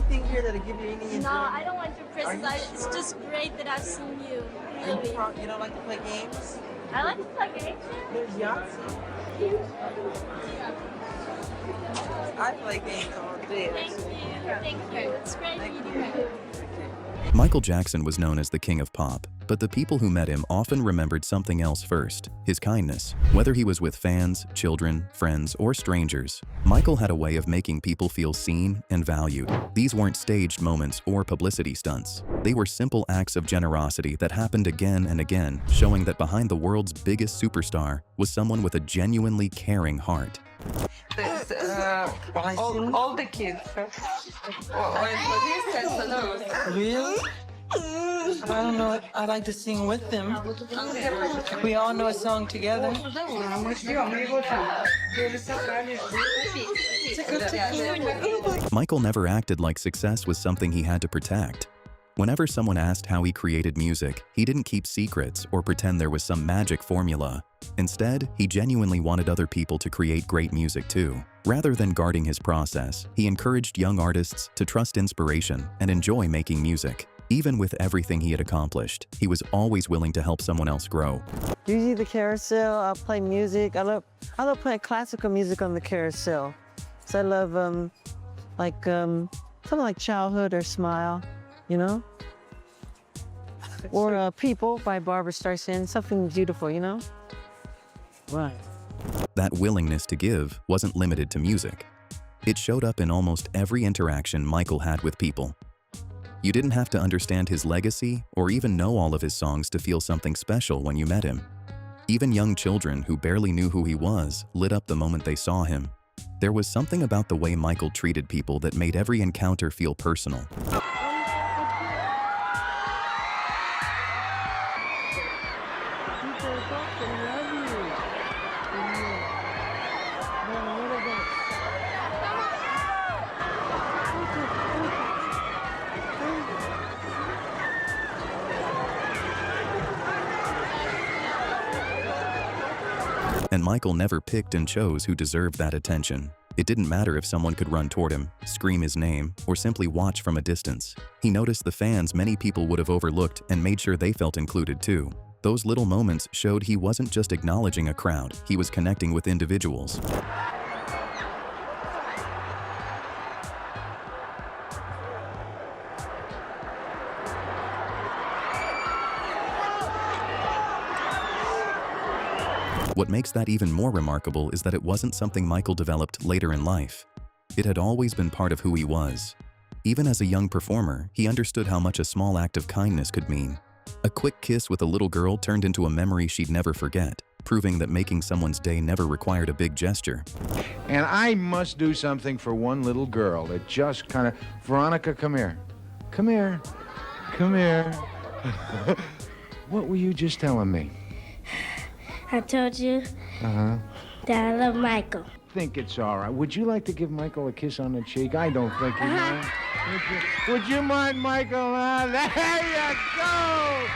anything here that'll give you any enjoyment? No, I don't want your presents. It's just great that I've seen you. Really. You don't like to play games? I like to play games. There's Yahtzee. I play games all day. Thank you. Thank you. It's great meeting you. Michael Jackson was known as the king of pop, but the people who met him often remembered something else first: his kindness. Whether he was with fans, children, friends, or strangers, Michael had a way of making people feel seen and valued. These weren't staged moments or publicity stunts. They were simple acts of generosity that happened again and again, showing that behind the world's biggest superstar was someone with a genuinely caring heart. All the kids. Really? I don't know. I like to sing with them. We all know a song together. Michael never acted like success was something he had to protect. Whenever someone asked how he created music, he didn't keep secrets or pretend there was some magic formula. Instead, he genuinely wanted other people to create great music too. Rather than guarding his process, he encouraged young artists to trust inspiration and enjoy making music. Even with everything he had accomplished, he was always willing to help someone else grow. Usually the carousel, I'll play music. I love playing classical music on the carousel. So I love something like Childhood or Smile, you know? Or People by Barbara Streisand, something beautiful, you know? Right. That willingness to give wasn't limited to music. It showed up in almost every interaction Michael had with people. You didn't have to understand his legacy or even know all of his songs to feel something special when you met him. Even young children who barely knew who he was lit up the moment they saw him. There was something about the way Michael treated people that made every encounter feel personal. And Michael never picked and chose who deserved that attention. It didn't matter if someone could run toward him, scream his name, or simply watch from a distance. He noticed the fans many people would have overlooked and made sure they felt included too. Those little moments showed he wasn't just acknowledging a crowd, he was connecting with individuals. What makes that even more remarkable is that it wasn't something Michael developed later in life. It had always been part of who he was. Even as a young performer, he understood how much a small act of kindness could mean. A quick kiss with a little girl turned into a memory she'd never forget, proving that making someone's day never required a big gesture. And I must do something for one little girl that just kind of... Veronica, come here. Come here. Come here. What were you just telling me? I told you that I love Michael. Think it's all right. Would you like to give Michael a kiss on the cheek? I don't think you mind. Would you mind, Michael? There you go!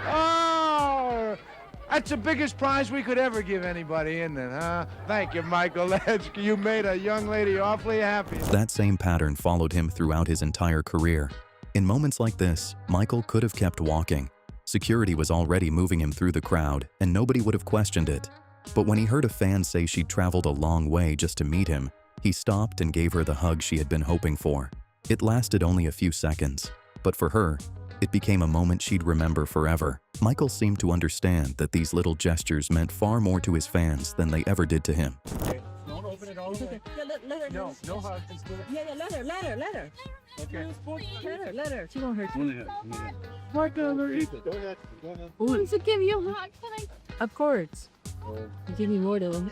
Oh, that's the biggest prize we could ever give anybody, isn't it, huh? Thank you, Michael. You made a young lady awfully happy. That same pattern followed him throughout his entire career. In moments like this, Michael could have kept walking. Security was already moving him through the crowd, and nobody would have questioned it. But when he heard a fan say she'd traveled a long way just to meet him, he stopped and gave her the hug she had been hoping for. It lasted only a few seconds, but for her, it became a moment she'd remember forever. Michael seemed to understand that these little gestures meant far more to his fans than they ever did to him. Don't open it all the way. No hug. Yeah, let her. Okay. Let her. She won't hurt you. Michael, go ahead. Want to give you a hug? Can I? Of course. You give me more to him.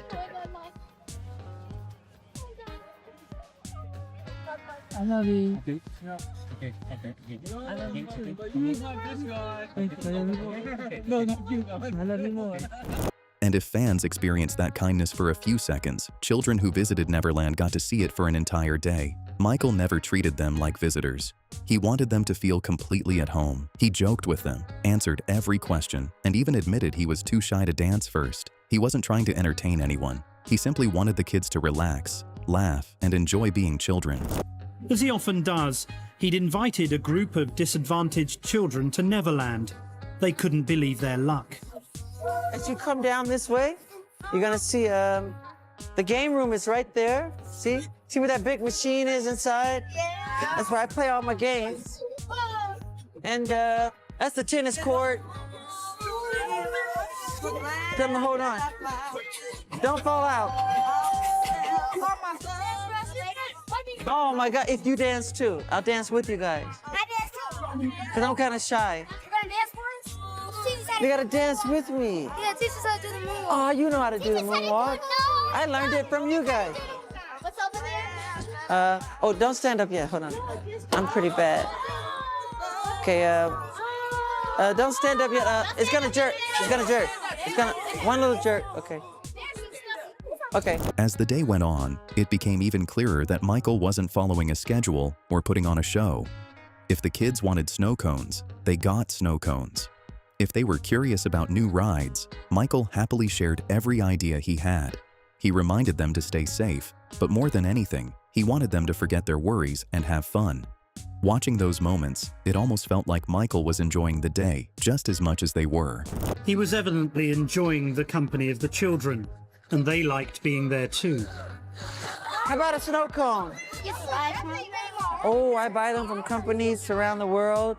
I love you. Okay. I love you too. He's not this guy. No, not you. I love you more. And if fans experienced that kindness for a few seconds, children who visited Neverland got to see it for an entire day. Michael never treated them like visitors. He wanted them to feel completely at home. He joked with them, answered every question, and even admitted he was too shy to dance first. He wasn't trying to entertain anyone. He simply wanted the kids to relax, laugh, and enjoy being children. As he often does, he'd invited a group of disadvantaged children to Neverland. They couldn't believe their luck. As you come down this way, you're gonna see the game room is right there. See where that big machine is inside? Yeah. That's where I play all my games. And that's the tennis court. Tell them to hold on. Don't fall out. Oh my God, if you dance too, I'll dance with you guys. I dance too. Cause I'm kind of shy. You're gonna dance for us? You gotta dance with me. Yeah, teach us how to do the moonwalk. Oh, you know how to do the moonwalk. I learned it from you guys. What's over there? Oh, don't stand up yet. Hold on. I'm pretty bad. Okay, don't stand up yet. It's gonna jerk. It's gonna jerk. It's gonna, one little jerk. Okay. Okay. As the day went on, it became even clearer that Michael wasn't following a schedule or putting on a show. If the kids wanted snow cones, they got snow cones. If they were curious about new rides, Michael happily shared every idea he had. He reminded them to stay safe, but more than anything, he wanted them to forget their worries and have fun. Watching those moments, it almost felt like Michael was enjoying the day just as much as they were. He was evidently enjoying the company of the children, and they liked being there too. How about a snow cone? Oh, I buy them from companies around the world.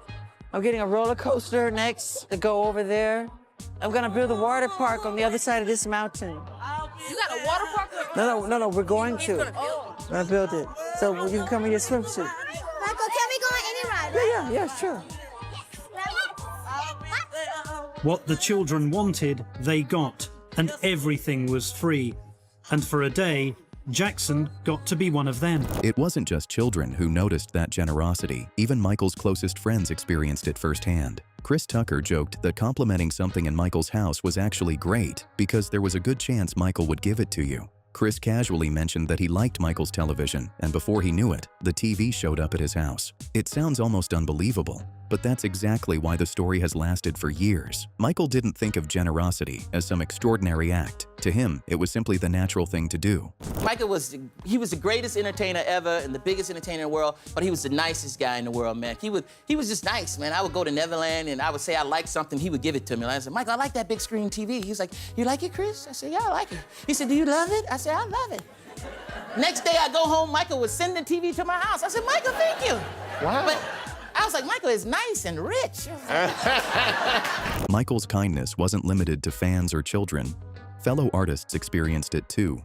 I'm getting a roller coaster next to go over there. I'm gonna build a water park on the other side of this mountain. You got a water park? No, we're going to. We're gonna build it. So you can come in your swimsuit. Michael, can we go on any ride? Yeah, sure. What the children wanted, they got, and everything was free. And for a day, Jackson got to be one of them. It wasn't just children who noticed that generosity. Even Michael's closest friends experienced it firsthand. Chris Tucker joked that complimenting something in Michael's house was actually great because there was a good chance Michael would give it to you. Chris casually mentioned that he liked Michael's television, and before he knew it, the TV showed up at his house. It sounds almost unbelievable, but that's exactly why the story has lasted for years. Michael didn't think of generosity as some extraordinary act. To him, it was simply the natural thing to do. Michael was the greatest entertainer ever and the biggest entertainer in the world, but he was the nicest guy in the world, man. He was just nice, man. I would go to Neverland and I would say I like something, he would give it to me. And I said, Michael, I like that big screen TV. He was like, you like it, Chris? I said, yeah, I like it. He said, do you love it? I said, I love it. Next day I go home, Michael would send the TV to my house. I said, Michael, thank you. Wow. But I was like, Michael is nice and rich. Michael's kindness wasn't limited to fans or children. Fellow artists experienced it too.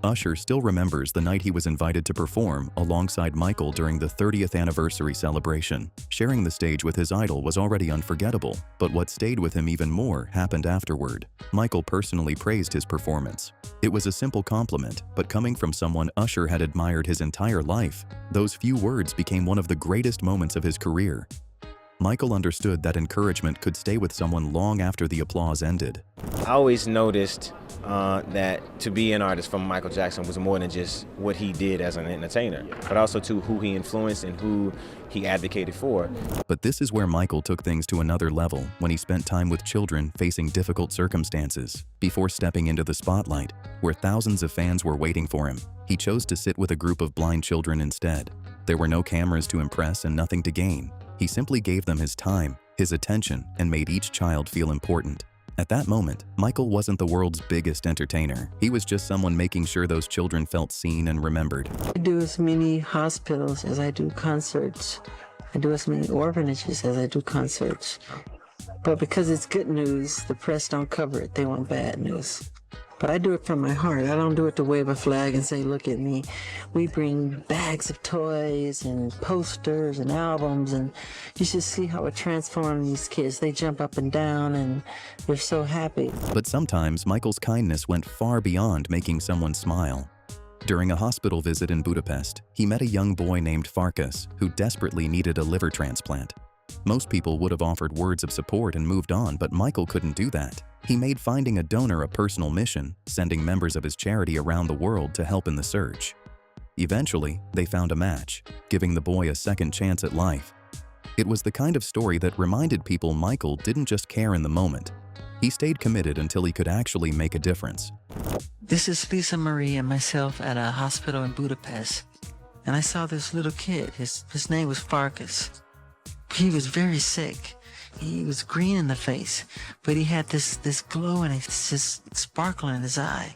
Usher still remembers the night he was invited to perform alongside Michael during the 30th anniversary celebration. Sharing the stage with his idol was already unforgettable, but what stayed with him even more happened afterward. Michael personally praised his performance. It was a simple compliment, but coming from someone Usher had admired his entire life, those few words became one of the greatest moments of his career. Michael understood that encouragement could stay with someone long after the applause ended. I always noticed that to be an artist from Michael Jackson was more than just what he did as an entertainer, but also to who he influenced and who he advocated for. But this is where Michael took things to another level when he spent time with children facing difficult circumstances. Before stepping into the spotlight, where thousands of fans were waiting for him, he chose to sit with a group of blind children instead. There were no cameras to impress and nothing to gain. He simply gave them his time, his attention, and made each child feel important. At that moment, Michael wasn't the world's biggest entertainer. He was just someone making sure those children felt seen and remembered. I do as many hospitals as I do concerts. I do as many orphanages as I do concerts. But because it's good news, the press don't cover it. They want bad news. But I do it from my heart. I don't do it to wave a flag and say, look at me. We bring bags of toys and posters and albums, and you should see how it transforms these kids. They jump up and down and they're so happy. But sometimes Michael's kindness went far beyond making someone smile. During a hospital visit in Budapest, he met a young boy named Farkas who desperately needed a liver transplant. Most people would have offered words of support and moved on, but Michael couldn't do that. He made finding a donor a personal mission, sending members of his charity around the world to help in the search. Eventually, they found a match, giving the boy a second chance at life. It was the kind of story that reminded people Michael didn't just care in the moment. He stayed committed until he could actually make a difference. This is Lisa Marie and myself at a hospital in Budapest. And I saw this little kid. His name was Farkas. He was very sick. He was green in the face, but he had this glow and it's just sparkle in his eye.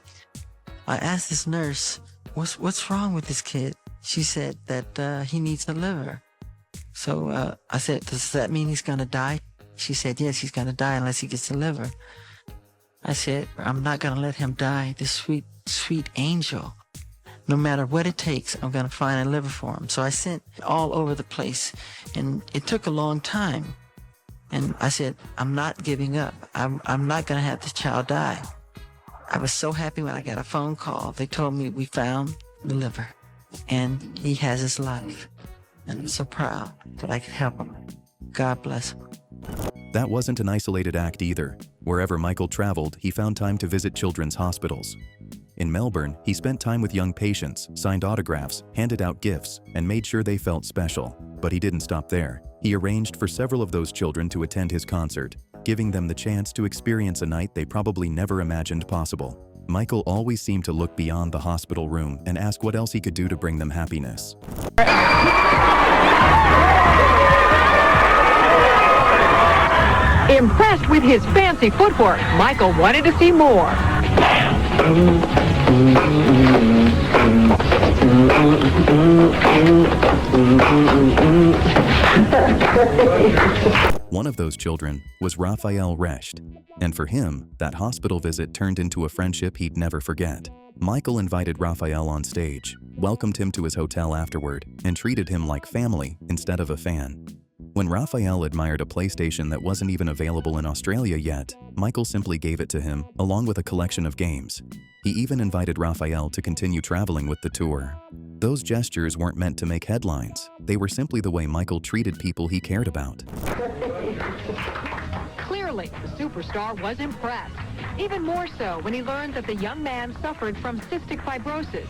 I asked this nurse, what's wrong with this kid? She said that he needs a liver. So I said, does that mean he's gonna die? She said, yes, he's gonna die unless he gets a liver. I said, I'm not gonna let him die, this sweet, sweet angel. No matter what it takes, I'm gonna find a liver for him. So I sent all over the place, and it took a long time. And I said, I'm not giving up. I'm not gonna have this child die. I was so happy when I got a phone call. They told me we found the liver, and he has his life. And I'm so proud that I could help him. God bless him. That wasn't an isolated act either. Wherever Michael traveled, he found time to visit children's hospitals. In Melbourne, he spent time with young patients, signed autographs, handed out gifts, and made sure they felt special. But he didn't stop there. He arranged for several of those children to attend his concert, giving them the chance to experience a night they probably never imagined possible. Michael always seemed to look beyond the hospital room and ask what else he could do to bring them happiness. Impressed with his fancy footwork, Michael wanted to see more. One of those children was Raphael Recht, and for him, that hospital visit turned into a friendship he'd never forget. Michael invited Raphael on stage, welcomed him to his hotel afterward, and treated him like family instead of a fan. When Raphael admired a PlayStation that wasn't even available in Australia yet, Michael simply gave it to him, along with a collection of games. He even invited Raphael to continue traveling with the tour. Those gestures weren't meant to make headlines. They were simply the way Michael treated people he cared about. Clearly, the superstar was impressed. Even more so when he learned that the young man suffered from cystic fibrosis.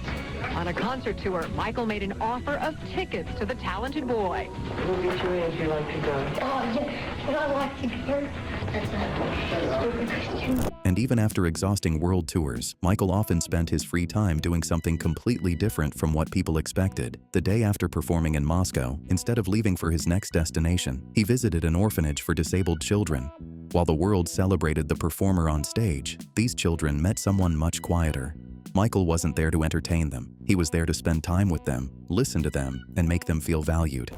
On a concert tour, Michael made an offer of tickets to the talented boy. We'll get you in if you like to go. Oh, yeah, but I like to go. That's a stupid question. And even after exhausting world tours, Michael often spent his free time doing something completely different from what people expected. The day after performing in Moscow, instead of leaving for his next destination, he visited an orphanage for disabled children. While the world celebrated the performer on stage, these children met someone much quieter. Michael wasn't there to entertain them. He was there to spend time with them, listen to them, and make them feel valued.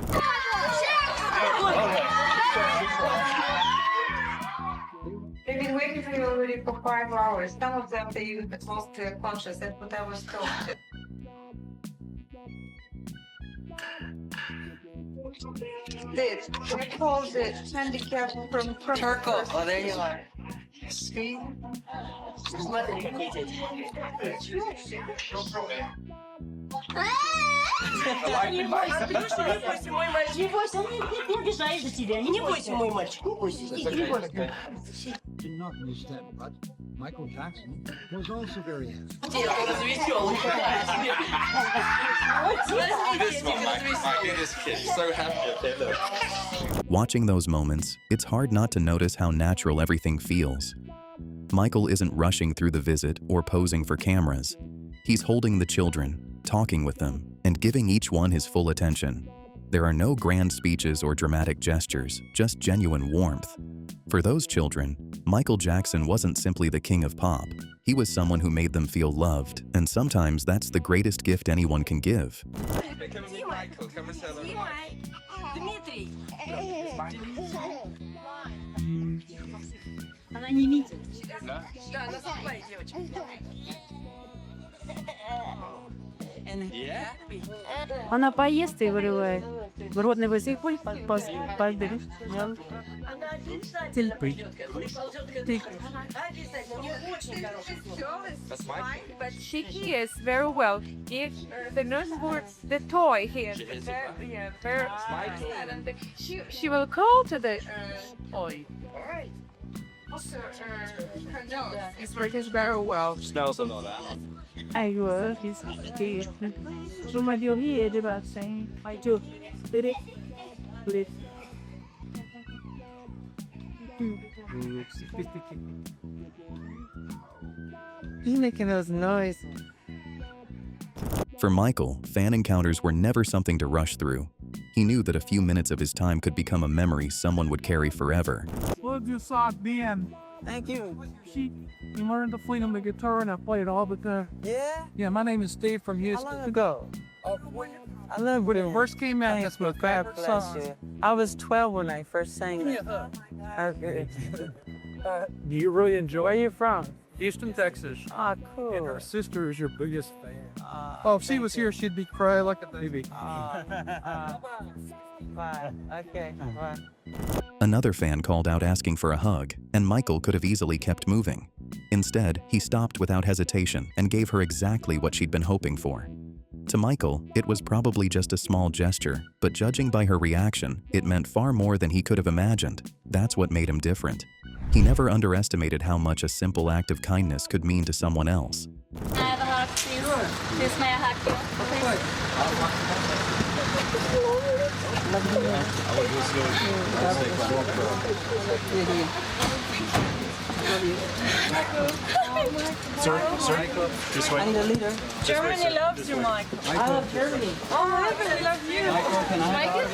They've been waiting for you already for 5 hours. Some of them, they lost their conscious. That's what I was told. This, we call it handicap from Turtle. Oh, there you are. See? Не бойся, мой мальчик. Не бойся, не обижаешь за тебя. Не бойся, мой мальчик, не бойся. Не бойся. Did not understand, but Michael Jackson was also very handsome. Watching those moments, it's hard not to notice how natural everything feels. Michael isn't rushing through the visit or posing for cameras. He's holding the children, talking with them, and giving each one his full attention. There are no grand speeches or dramatic gestures, just genuine warmth. For those children, Michael Jackson wasn't simply the king of pop. He was someone who made them feel loved, and sometimes that's the greatest gift anyone can give. Она не видит. Она поест и вырывает. Родный язык подбери. But she hears very well. If the nurse puts the toy here, she will call to the toy. Also, her nose is working very well. Smells and all that. I will. He's okay. So my deal here is about saying, I do. Did it? Did it? He's making those noises. For Michael, fan encounters were never something to rush through. He knew that a few minutes of his time could become a memory someone would carry forever. What you saw at the end? Thank you. You learned to play on the guitar and I play it all the time. Yeah? Yeah, my name is Steve from Houston. How long ago? I love When it first came out, that's my favorite song. I was 12 when I first sang it. Okay. Do you really enjoy Where are you from? Houston, Texas? Ah, cool. And her sister is your biggest fan. If she was here, she'd be crying like a baby. Bye. Okay, bye. Another fan called out asking for a hug, and Michael could have easily kept moving. Instead, he stopped without hesitation and gave her exactly what she'd been hoping for. To Michael, it was probably just a small gesture, but judging by her reaction, it meant far more than he could have imagined. That's what made him different. He never underestimated how much a simple act of kindness could mean to someone else. I have a hug, please. Please, may I hug Sir, this way. I'm the leader. Germany loves you, Michael. I love Germany. Oh, Michael, I love you. Michael?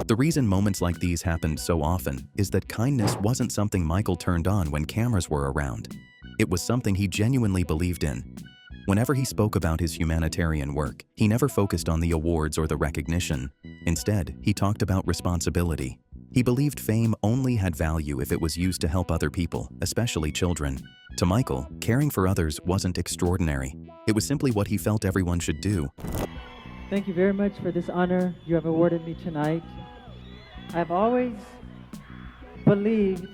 The reason moments like these happened so often is that kindness wasn't something Michael turned on when cameras were around. It was something he genuinely believed in. Whenever he spoke about his humanitarian work, he never focused on the awards or the recognition. Instead, he talked about responsibility. He believed fame only had value if it was used to help other people, especially children. To Michael, caring for others wasn't extraordinary. It was simply what he felt everyone should do. Thank you very much for this honor you have awarded me tonight. I've always believed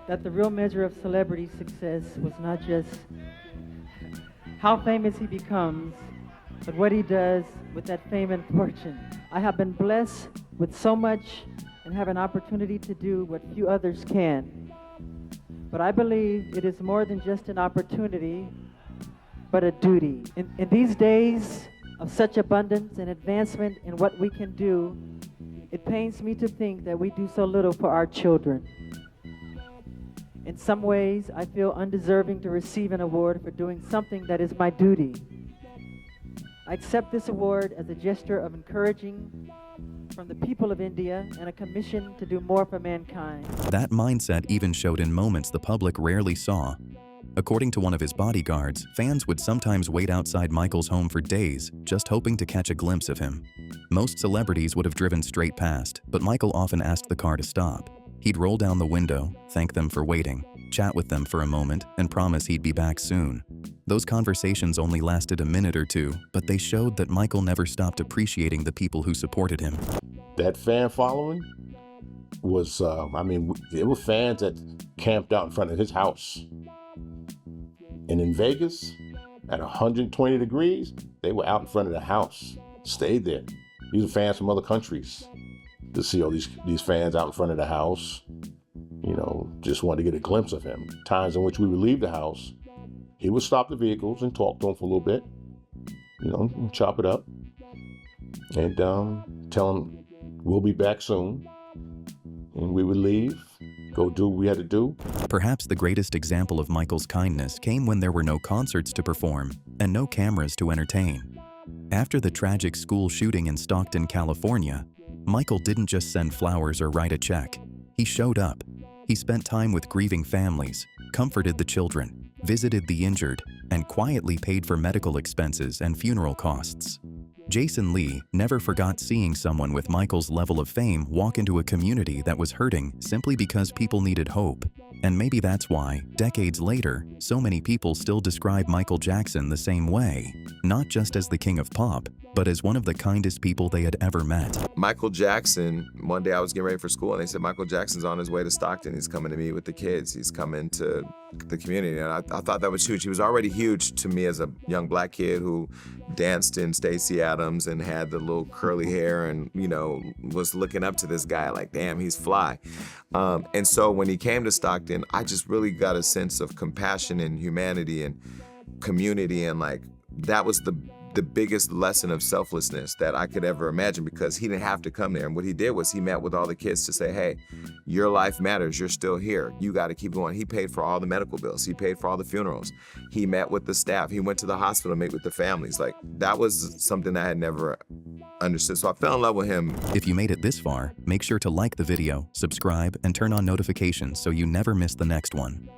that the real measure of celebrity success was not just how famous he becomes, but what he does with that fame and fortune. I have been blessed with so much and have an opportunity to do what few others can. But I believe it is more than just an opportunity, but a duty. In these days of such abundance and advancement in what we can do, it pains me to think that we do so little for our children. In some ways, I feel undeserving to receive an award for doing something that is my duty. I accept this award as a gesture of encouraging from the people of India and a commission to do more for mankind. That mindset even showed in moments the public rarely saw. According to one of his bodyguards, fans would sometimes wait outside Michael's home for days, just hoping to catch a glimpse of him. Most celebrities would have driven straight past, but Michael often asked the car to stop. He'd roll down the window, thank them for waiting, chat with them for a moment, and promise he'd be back soon. Those conversations only lasted a minute or two, but they showed that Michael never stopped appreciating the people who supported him. That fan following was, there were fans that camped out in front of his house. And in Vegas, at 120 degrees, they were out in front of the house, stayed there. These are fans from other countries. To see all these fans out in front of the house, just wanted to get a glimpse of him. Times in which we would leave the house, he would stop the vehicles and talk to them for a little bit, chop it up, and tell him we'll be back soon. And we would leave, go do what we had to do. Perhaps the greatest example of Michael's kindness came when there were no concerts to perform and no cameras to entertain. After the tragic school shooting in Stockton, California, Michael didn't just send flowers or write a check. He showed up. He spent time with grieving families, comforted the children, visited the injured, and quietly paid for medical expenses and funeral costs. Jason Lee never forgot seeing someone with Michael's level of fame walk into a community that was hurting simply because people needed hope. And maybe that's why, decades later, so many people still describe Michael Jackson the same way, not just as the king of pop, but as one of the kindest people they had ever met. Michael Jackson, one day I was getting ready for school and they said, Michael Jackson's on his way to Stockton. He's coming to meet with the kids. He's coming to the community. And I thought that was huge. He was already huge to me as a young black kid who danced in Stacey Adams and had the little curly hair and, was looking up to this guy like, damn, he's fly. And so when he came to Stockton, I just really got a sense of compassion and humanity and community, and that was the the biggest lesson of selflessness that I could ever imagine, because he didn't have to come there. And what he did was he met with all the kids to say, hey, your life matters. You're still here. You got to keep going. He paid for all the medical bills. He paid for all the funerals. He met with the staff. He went to the hospital to meet with the families. Like, that was something I had never understood. So I fell in love with him. If you made it this far, make sure to like the video, subscribe, and turn on notifications so you never miss the next one.